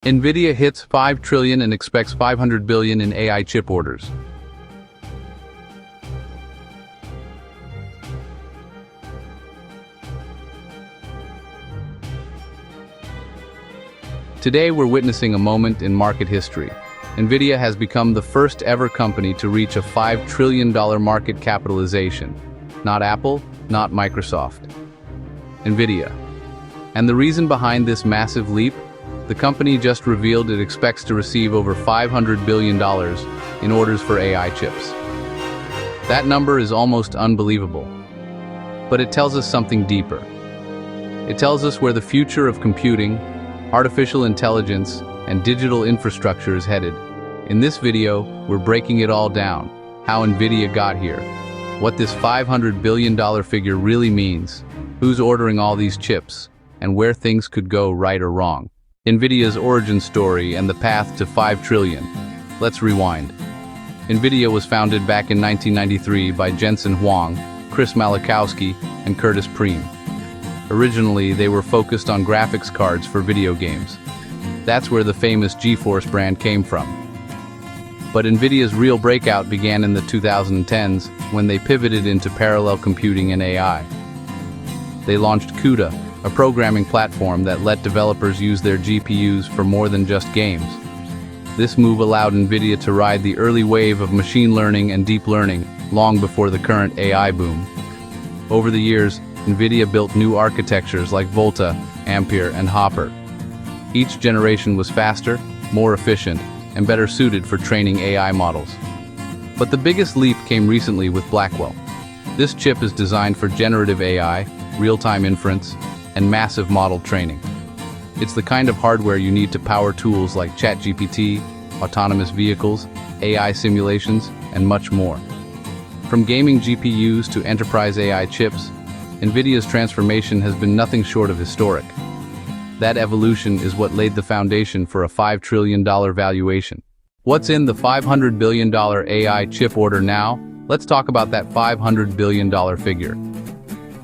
Nvidia hits 5 trillion and expects 500 billion in AI chip orders. Today we're witnessing a moment in market history. Nvidia has become the first ever company to reach a $5 trillion market capitalization. Not Apple, not Microsoft. Nvidia. And the reason behind this massive leap? The company just revealed it expects to receive over $500 billion in orders for AI chips. That number is almost unbelievable. But it tells us something deeper. It tells us where the future of computing, artificial intelligence, and digital infrastructure is headed. In this video, we're breaking it all down. How Nvidia got here, what this $500 billion figure really means, who's ordering all these chips, and where things could go right or wrong. Nvidia's origin story and the path to 5 trillion. Let's rewind. Nvidia was founded back in 1993 by Jensen Huang, Chris Malachowski, and Curtis Preem. Originally, they were focused on graphics cards for video games. That's where the famous GeForce brand came from. But Nvidia's real breakout began in the 2010s when they pivoted into parallel computing and AI. They launched CUDA, a programming platform that let developers use their GPUs for more than just games. This move allowed Nvidia to ride the early wave of machine learning and deep learning, long before the current AI boom. Over the years, Nvidia built new architectures like Volta, Ampere, and Hopper. Each generation was faster, more efficient, and better suited for training AI models. But the biggest leap came recently with Blackwell. This chip is designed for generative AI, real-time inference, and massive model training. It's the kind of hardware you need to power tools like ChatGPT, autonomous vehicles, AI simulations, and much more. From gaming GPUs to enterprise AI chips, Nvidia's transformation has been nothing short of historic. That evolution is what laid the foundation for a $5 trillion valuation. What's in the $500 billion AI chip order now? Let's talk about that $500 billion figure.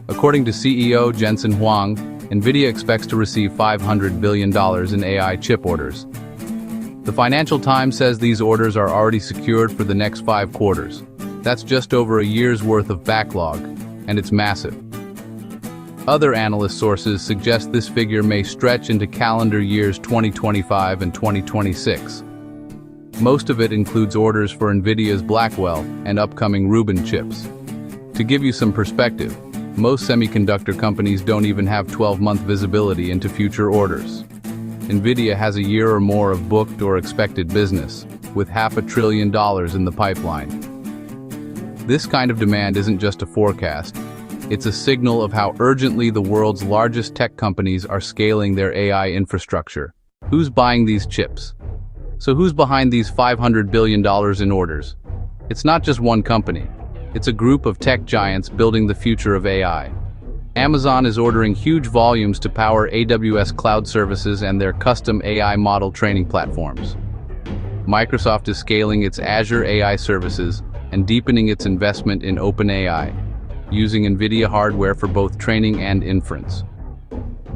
According to CEO Jensen Huang, Nvidia expects to receive $500 billion in AI chip orders. The Financial Times says these orders are already secured for the next 5 quarters. That's just over a year's worth of backlog, and it's massive. Other analyst sources suggest this figure may stretch into calendar years 2025 and 2026. Most of it includes orders for Nvidia's Blackwell and upcoming Rubin chips. To give you some perspective, most semiconductor companies don't even have 12-month visibility into future orders. Nvidia has a year or more of booked or expected business, with $500 billion in the pipeline. This kind of demand isn't just a forecast. It's a signal of how urgently the world's largest tech companies are scaling their AI infrastructure. Who's buying these chips? So who's behind these $500 billion in orders? It's not just one company. It's a group of tech giants building the future of AI. Amazon is ordering huge volumes to power AWS cloud services and their custom AI model training platforms. Microsoft is scaling its Azure AI services and deepening its investment in OpenAI, using Nvidia hardware for both training and inference.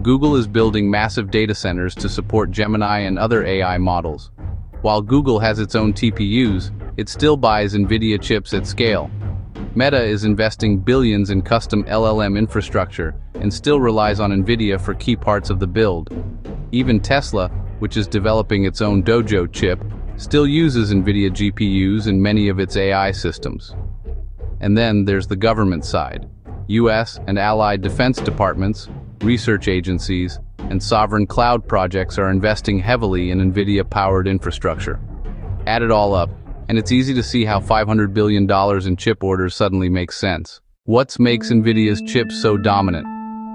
Google is building massive data centers to support Gemini and other AI models. While Google has its own TPUs, it still buys Nvidia chips at scale. Meta is investing billions in custom LLM infrastructure and still relies on Nvidia for key parts of the build. Even Tesla, which is developing its own Dojo chip, still uses Nvidia GPUs in many of its AI systems. And then there's the government side. US and allied defense departments, research agencies, and sovereign cloud projects are investing heavily in Nvidia-powered infrastructure. Add it all up, and it's easy to see how $500 billion in chip orders suddenly makes sense. What makes Nvidia's chips so dominant?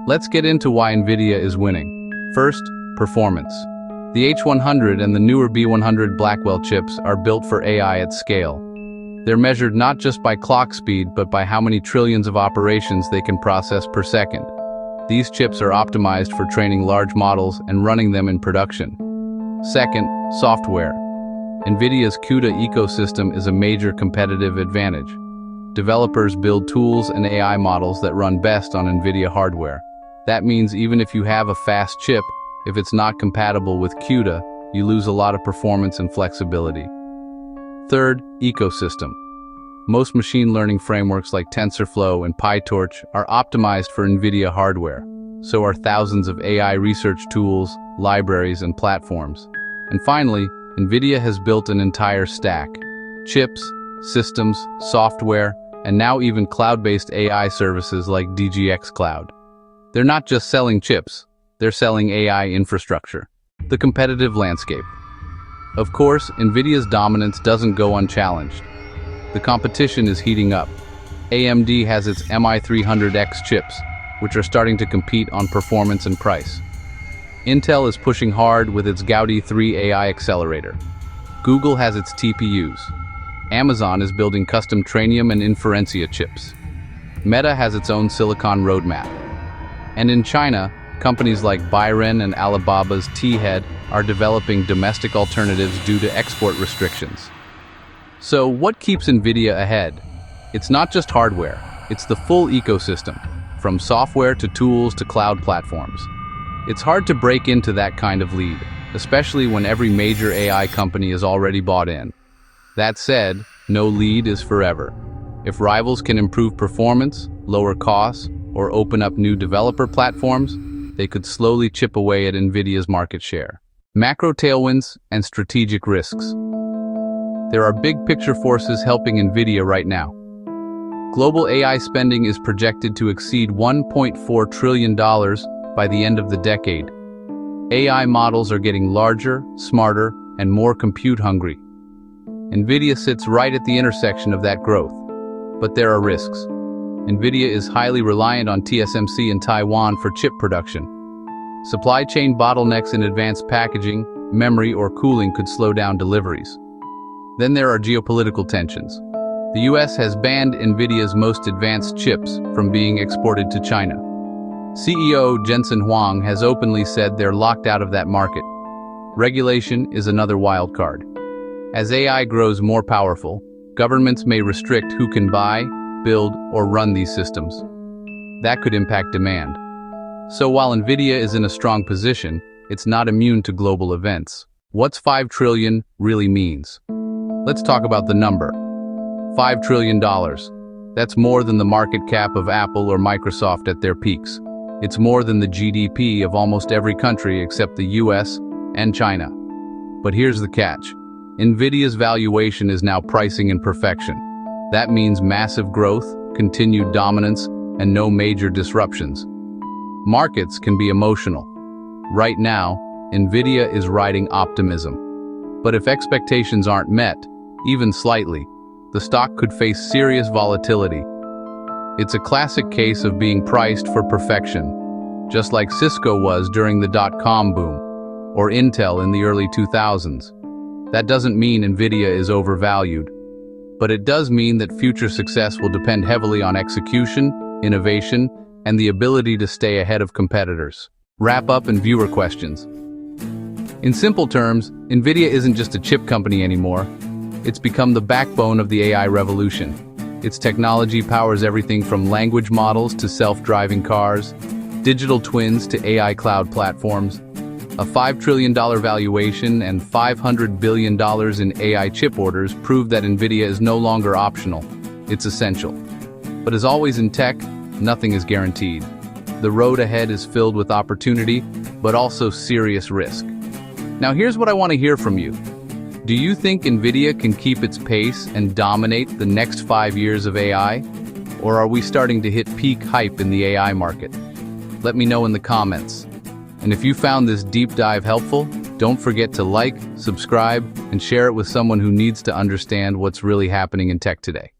Let's get into why Nvidia is winning. First, performance. The H100 and the newer B100 Blackwell chips are built for AI at scale. They're measured not just by clock speed, but by how many trillions of operations they can process per second. These chips are optimized for training large models and running them in production. Second, software. Nvidia's CUDA ecosystem is a major competitive advantage. Developers build tools and AI models that run best on Nvidia hardware. That means even if you have a fast chip, if it's not compatible with CUDA, you lose a lot of performance and flexibility. Third, ecosystem. Most machine learning frameworks like TensorFlow and PyTorch are optimized for Nvidia hardware. So are thousands of AI research tools, libraries, and platforms. And finally, Nvidia has built an entire stack. Chips, systems, software, and now even cloud-based AI services like DGX Cloud. They're not just selling chips, they're selling AI infrastructure. The competitive landscape. Of course, Nvidia's dominance doesn't go unchallenged. The competition is heating up. AMD has its MI300X chips, which are starting to compete on performance and price. Intel is pushing hard with its Gaudi 3 AI accelerator. Google has its TPUs. Amazon is building custom Trainium and Inferentia chips. Meta has its own silicon roadmap. And in China, companies like Byren and Alibaba's T-Head are developing domestic alternatives due to export restrictions. So what keeps Nvidia ahead? It's not just hardware, it's the full ecosystem, from software to tools to cloud platforms. It's hard to break into that kind of lead, especially when every major AI company is already bought in. That said, no lead is forever. If rivals can improve performance, lower costs, or open up new developer platforms, they could slowly chip away at Nvidia's market share. Macro tailwinds and strategic risks. There are big picture forces helping Nvidia right now. Global AI spending is projected to exceed $1.4 trillion by the end of the decade. AI models are getting larger, smarter, and more compute-hungry. Nvidia sits right at the intersection of that growth. But there are risks. Nvidia is highly reliant on TSMC in Taiwan for chip production. Supply chain bottlenecks in advanced packaging, memory, or cooling could slow down deliveries. Then there are geopolitical tensions. The US has banned Nvidia's most advanced chips from being exported to China. CEO Jensen Huang has openly said they're locked out of that market. Regulation is another wild card. As AI grows more powerful, governments may restrict who can buy, build, or run these systems. That could impact demand. So while Nvidia is in a strong position, it's not immune to global events. What's $5 trillion really means? Let's talk about the number. $5 trillion. That's more than the market cap of Apple or Microsoft at their peaks. It's more than the GDP of almost every country except the US and China. But here's the catch. Nvidia's valuation is now pricing in perfection. That means massive growth, continued dominance, and no major disruptions. Markets can be emotional. Right now, Nvidia is riding optimism. But if expectations aren't met, even slightly, the stock could face serious volatility. It's a classic case of being priced for perfection, just like Cisco was during the dot-com boom, or Intel in the early 2000s. That doesn't mean Nvidia is overvalued, but it does mean that future success will depend heavily on execution, innovation, and the ability to stay ahead of competitors. Wrap up and viewer questions. In simple terms, Nvidia isn't just a chip company anymore. It's become the backbone of the AI revolution. Its technology powers everything from language models to self-driving cars, digital twins to AI cloud platforms. A $5 trillion valuation and $500 billion in AI chip orders prove that Nvidia is no longer optional. It's essential. But as always in tech, nothing is guaranteed. The road ahead is filled with opportunity, but also serious risk. Now here's what I want to hear from you. Do you think Nvidia can keep its pace and dominate the next 5 years of AI? Or are we starting to hit peak hype in the AI market? Let me know in the comments. And if you found this deep dive helpful, don't forget to like, subscribe, and share it with someone who needs to understand what's really happening in tech today.